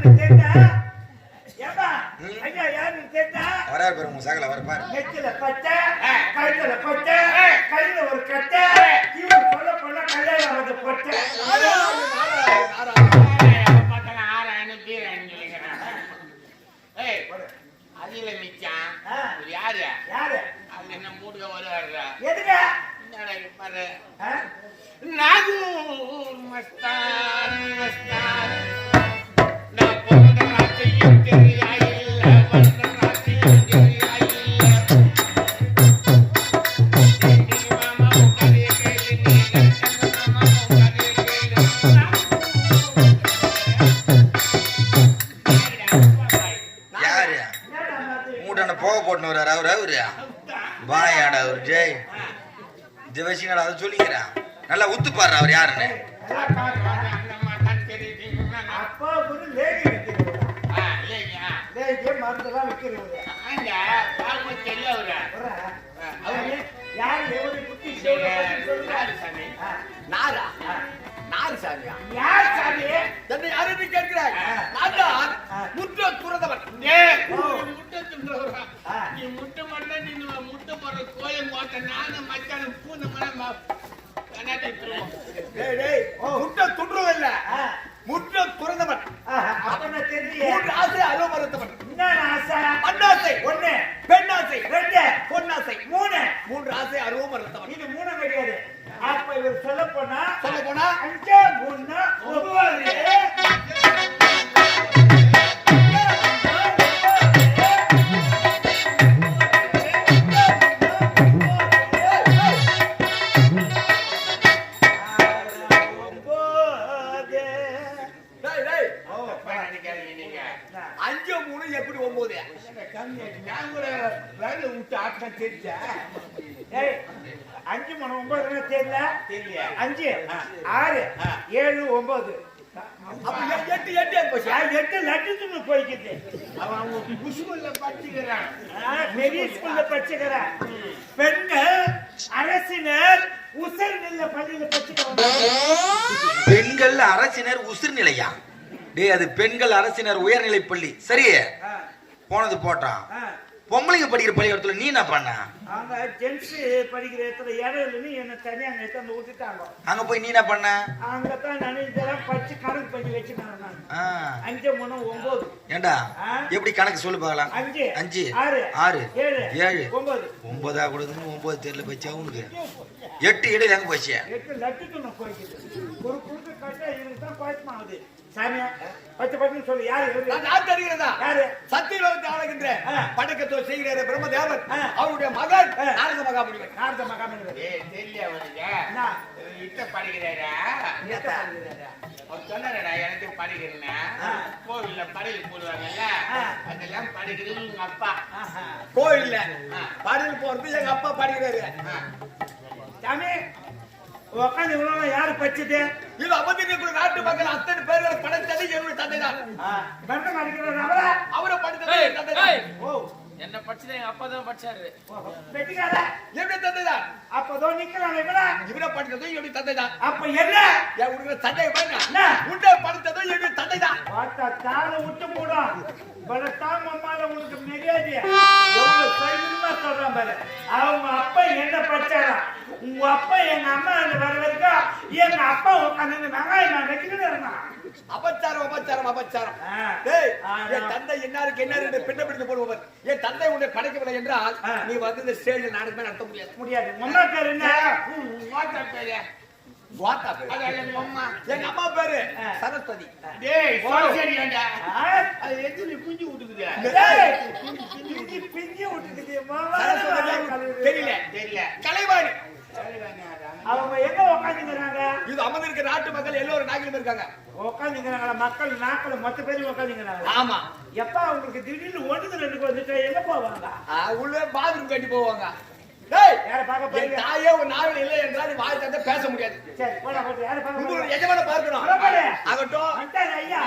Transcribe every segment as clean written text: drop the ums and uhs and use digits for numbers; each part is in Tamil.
யாருன்னு கேட்டா ஏப்பா ஐயா யாருன்னு கேட்டா வராரு பாரு உங்க சகல வர பாரு. நெத்தில பச்சை கழுத்துல பச்சை கையில ஒரு கட்டை இவரு சொல்ல போல கல்யாணம் வந்து பச்சை அதுல மிச்சான் யாரு யாரு அது என்ன மூடுக வருவாரு எதுக்கு பாரு நாகூர் மஸ்தான் மஸ்தான் நான் பொண்ணு ராத்தையும் தெரியாயில்ல வந்த ராத்தையும் தெரியாயில்ல மாமா உட்காரே கையில் நீ மாமா உட்காரே யாரு மூட்டான போக போட்டுன்னு வர்றாரு அவரு அவரு வாயாடா அவரு ஜெய் திவசிங்கடா அதை சொல்லிக்கிறேன் நல்லா உத்து பாரு அவர் யாருன்னு. அப்பா ஒரு லேடி லேடி மருந்தெல்லாம் விற்கிறவங்க யாரு எவரு குட்டி நாரா நார் சாமியா யார் சாமி தன்னை யாருன்னு கேட்கிறாய் நான் தான் முட்டை துறந்தவன் முட்டை துறந்தவரா நீ முட்டை மண்ண நீ முட்டை போற கோயம் போட்ட நானும் மச்சானும் பூனை மரம் கண்ணாடி துருவோம் டேய் முட்டை துண்டுறதில்ல முட்டை துறந்தவன் அப்ப தெரிஞ்சு மூன்று ஆசை அலோ மறுத்தவன் என்ன ஆசை அண்ணாசை ஒண்ணு பெண்ணாசை ரெண்டு பொன்னாசை மூன்று ஆசை அலோ மறுத்தவன் இது மூணு கிடையாது அப்ப இவர் சொல்ல போனா 5 3 எப்படி 9 நான் கூட வேலை விட்டு ஆட்டம் தெரிஞ்சா 5 3 9 தெரியல 5 6 7 9 அப்ப 8 போச்சு 8 லட்சத்துக்கு போய்க்கிட்டு அவங்க குஷ்புல்ல படிச்சுக்கிறான் பெரிய ஸ்கூல்ல படிச்சுக்கிறான் பெண்கள் அரசினர் உசர் நில பள்ளியில படிச்சுக்கிறாங்க பெண்கள் அரசினர் உசிர் நிலையா டேய் அது பெண்கள் அரசினர் உயர்நிலை பள்ளி சரி போனது போட்டான் பொம்பளைங்க படிக்கிற பள்ளிக்கூடத்துல நீ என்ன பண்ண அங்க ஜென்ஸ் படிக்கிற இடத்துல இடம் இல்லைன்னு என்ன தனியா அங்க எடுத்து விட்டுட்டாங்க அங்க போய் நீ என்ன பண்ண அங்கதான் நான் இதெல்லாம் படிச்சு கணக்கு பண்ணி வச்சுட்டாங்க நான் 5 3 9 ஏண்டா எப்படி கணக்கு சொல்லு பார்க்கலாம் 5 5 6 7 7 9 கொடுத்து 9 தெரியல பச்சா உனக்கு 8 இடையில எங்க போச்சு 8 லட்சத்துக்கு நான் போய்க்கிட்டு ஒரு குறுக்கு கட்ட இருக்கு தான் குழப்பம் ஆகுது சாமியா பச்சை சொல்லு யாரு நான் தெரிகிறதா யாரு சத்தியலோகத்தை ஆளுகின்ற படக்கத்தோ செய்கிறாரு பிரம்மதேவர் அவருடைய மகன் நாரத மகாமுனிவர் தெரியல அவனுக்கு இட்ட படிக்கிறாரா அவர் சொன்னாரடா எனக்கு படிக்கிறேன்னா கோவில்ல படையல் போடுவாங்கல்ல அதெல்லாம் படிக்கிறது உங்க அப்பா கோவில்ல படையல் போறது எங்க அப்பா படிக்கிறாரு சாமி உட்காந்து இவ்வளவு யாரு பச்சது இது அவதிக்கு நாட்டு மக்கள் அத்தனை பேர்களை படைத்தது என்னுடைய தந்தை தான் அவரை படித்தது தந்தை தான் என்ன படிச்சது எங்க அப்பா தான் படிச்சாரு வெட்டிக்கார என்னுடைய தந்தை தான் அப்பதோ நிக்கலாம் இவரை படித்தது என்னுடைய தந்தை தான் அப்ப என்ன என் உடைய தந்தை பாருங்க உண்டை படித்தது என்னுடைய தந்தை தான் பார்த்தா தான விட்டு போடும் பலத்தாம் அம்மால உனக்கு மரியாதை எவ்வளவு சைலமா சொல்றான் பாரு அவங்க அப்பா என்ன படிச்சாரா உங்க அப்பா எங்க அம்மா வர வரைக்கும் எங்க அப்பா உட்காந்து வெங்காயம் நான் வைக்கிறேன் இருந்தான் அபச்சாரம் என் தந்தை என்னாருக்கு என்ன பின்ன பிடித்து போடுபவர் என் தந்தை உன்னை படைக்கவில்லை என்றால் நீ வந்து இந்த ஸ்டேஜில் நாடகமே நடத்த முடியாது அம்மா பேர் என்ன எங்க அம்மா பேரு சரஸ்வதி குஞ்சு விட்டுக்குது பிஞ்சு விட்டுக்குது தெரியல கலைவாணி அவங்க எங்க உட்காந்துக்கிறாங்க இது அமர்ந்திருக்க நாட்டு மக்கள் எல்லோரும் நாக்கிலும் இருக்காங்க உட்காந்துக்கிறாங்களா மக்கள் நாக்கள் மொத்த பேரும் உட்காந்துக்கிறாங்க ஆமா எப்ப அவங்களுக்கு திடீர்னு 1 2 வந்துட்டு எங்க போவாங்க உள்ள பாத்ரூம் கட்டி போவாங்க தாயே ஒரு நாள் இல்லை என்றால் வாய் தந்த பேச முடியாது எஜமான பார்க்கணும் ஆகட்டும் ஐயா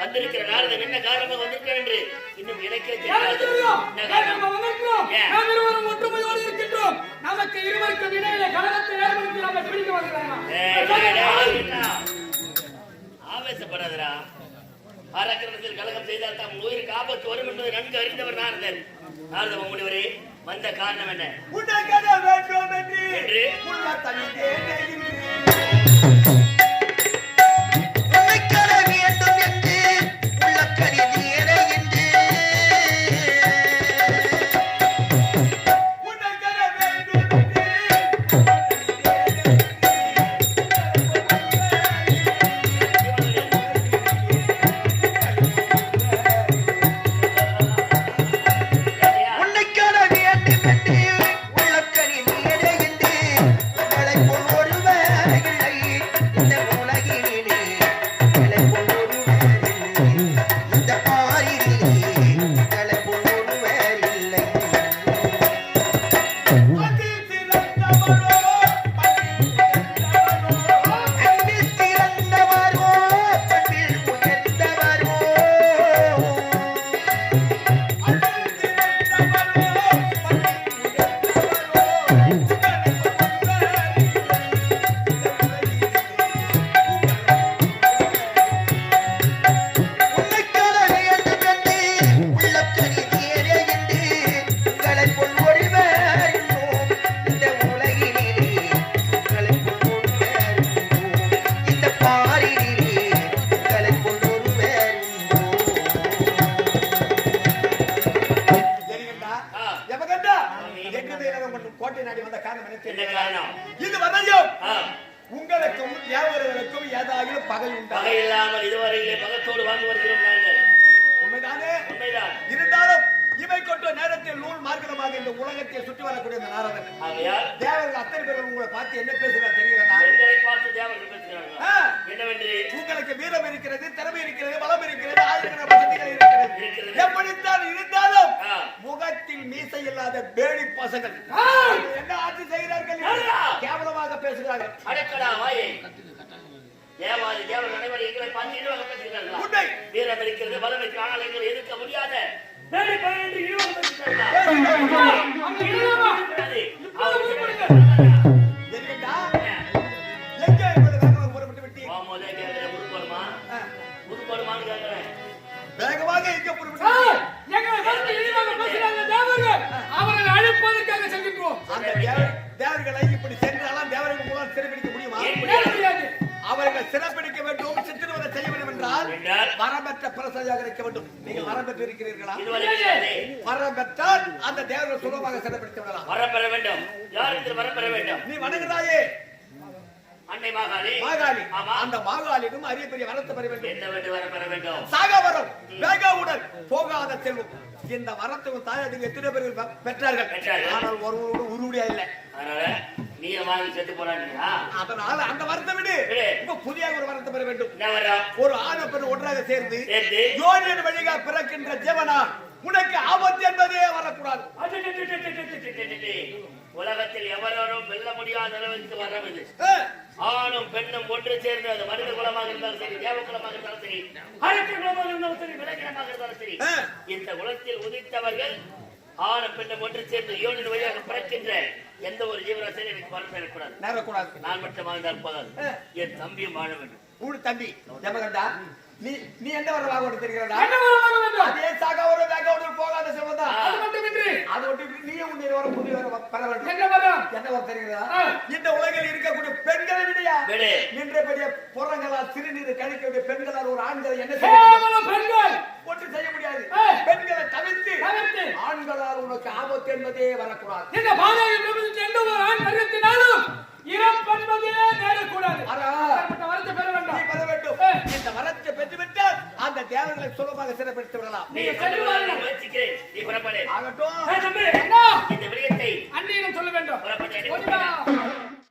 வந்திருக்கிற நாரதன் என்ன காரணமாக வந்திருக்கிறார் என்று இன்னும் எனக்கே ஒற்றுமையோடு இருக்கின்றோம். நமக்கு இருவருக்கும் இடையிலே கலகத்தை ஏற்படுத்தி நம்ம பிடிக்க வருகிறாங்க. ஆவேசப்படாதரா. அரக்கணத்தில் கலகம் செய்தால் தம் உயிருக்கு ஆபத்து வரும் என்பதை நன்கு அறிந்தவர் நாரதன். நாரத முனிவரே, வந்த காரணம் என்ன? வேண்டும் என்று கோட்டை நாடி வந்த காரணம் இது வரையும் உங்களுக்கும் தேவர்களுக்கும் ஏதாகிலும் பகை உண்டா? பகை இல்லாமல் இதுவரையிலே பகத்தோடு வாழ்ந்து வருகிறோம் நாங்கள். உண்மைதானே? உண்மைதான். இருந்தாலும் இவை கொண்ட நேரத்தில் நூல் மார்க்கமாக இந்த உலகத்தை சுற்றி வரக்கூடிய இந்த நாரதன் தேவர்கள் அத்தனை பேர்கள் உங்களை பார்த்து என்ன பேசுகிறார் தெரிகிறதா? எங்களை பார்த்து தேவர்கள் பேசுகிறார்களா? என்னவென்று? உங்களுக்கு வீரம் இருக்கிறது, திறமை இருக்கிறது, பலம் இருக்கிறது, ஆயிரக்கணக்கான வசதிகள் இருக்கிறது. எப்படித்தான் இருந்தாலும் முகத்தில் மீசை இல்லாத பேடி பசங்கள் என்ன ஆட்சி செய்கிறார்கள்? கேவலமாக பேசுகிறார்கள். அடக்கடா வாயே. தேவாதி தேவர்கள் அனைவரும் எங்களை பார்த்து இழிவாக பேசுகிறார்களா? வீரம் இருக்கிறது, பலம் இருக்கிறது, ஆனால் எங்களை எதிர்க்க முடியாத பேடி பையன் என்று இழிவாக பேசுகிறார்களா? இப்படி சென்றாலும் தேவர்கள் மூலம் சிறைப்பிடிக்க முடியுமா? முடியாது. அவர்கள் சிறைப்பிடிக்க வேண்டும், சித்திரவதை செய்ய வேண்டும் என்றால் வரம்பெற்ற பிரசையாக இருக்க வேண்டும். நீங்கள் வரம்பெற்று இருக்கிறீர்களா? வரம்பெற்றால் அந்த தேவர்கள் சுலபமாக சிறைப்பிடித்து விடலாம். வரம் பெற வேண்டும். யாருக்கு வரம் பெற வேண்டும்? நீ வணங்குகிறாயே அன்னை மாகாளி. மாகாளி, ஆமா. அந்த மாகாளிடும் அரிய பெரிய வரத்தை பெற வேண்டும். என்ன வேண்டும் வரம் பெற வேண்டும்? சாகவரம், வேகவுடன் போகாத செல்வம். இந்த வரத்துக்கு தாயாருக்கு எத்தனை பேர்கள் பெற்றார்கள்? ஆனால் ஒருவரோடு உருவடியா இல்லை. அதனால நீ வாங்கி செத்து போறானியா? அதனால அந்த வரத்தை விடு. இப்ப புதிய ஒரு வரத்தை பெற வேண்டும். என்ன வரம்? ஒரு ஆண பெண் ஒன்றாக சேர்ந்து யோனியின் வழியாக பிறக்கின்ற ஜீவனா உனக்கு ஆபத்து என்பதே வரக்கூடாது. உலகத்தில் எவரும் வெல்ல முடியாத அளவுக்கு வரம் இது. ஆணும் பெண்ணும் ஒன்று சேர்ந்து அது மனித குலமாக இருந்தாலும் சரி, தேவ குலமாக இருந்தாலும் சரி, அரக்க குலமாக இருந்தாலும் சரி, விலங்கினமாக இருந்தாலும் சரி, இந்த குலத்தில் உதித்தவர்கள் ஆணும் பெண்ணும் ஒன்று சேர்ந்து யோனின் வழியாக பிறக்கின்ற எந்த ஒரு ஜீவராசியும் எனக்கு வரம் பெறக்கூடாது. நேரக்கூடாது. நான் மட்டும் வாழ்ந்தால் போதாது, என் தம்பியும் வாழ வேண்டும். உன் தம்பி ஜெபகண்டா, நீ என்ன வர வாங்க தெரிகிறதா? என்ன வரம் வாங்க வேண்டும்? அதே சாகவரம் வேகவுடன் போகாத செல்வம் தான். அது மட்டுமின்றி அது மட்டும் நீயே உன்னை வர புதிய வர பெற வேண்டும். என்ன வரம்? என்ன வர தெரிகிறதா? இந்த உலகில் இருக்கக்கூடிய பெண்களை விடையா நின்றபடிய புறங்களால் சிறுநீர் கழிக்கக்கூடிய பெண்களால் ஒரு ஆண்களை என்ன கேவலம் பெண்கள் ஒன்று செய்ய முடியாது. பெண்களை தவிர்த்து ஆண்களால் உனக்கு ஆபத்து என்பதே வரக்கூடாது. இந்த பாதையில் பிரபஞ்சத்தில் எந்த ஒரு ஆண் வருத்தினாலும் இறப்பென்பதே நேரக்கூடாது. அப்படிப்பட்ட வரத்தை பெற வேண்டும். நீ பெற வேண்டும். இந்த வரத்தை பெற்றுவிட்டால் அந்த தேவர்களை சுலபமாக சிறைப்படுத்தி விடலாம். நீ செல்வாய் முயற்சிக்கிறேன். நீ புறப்படு. ஆகட்டும். தம்பி என்ன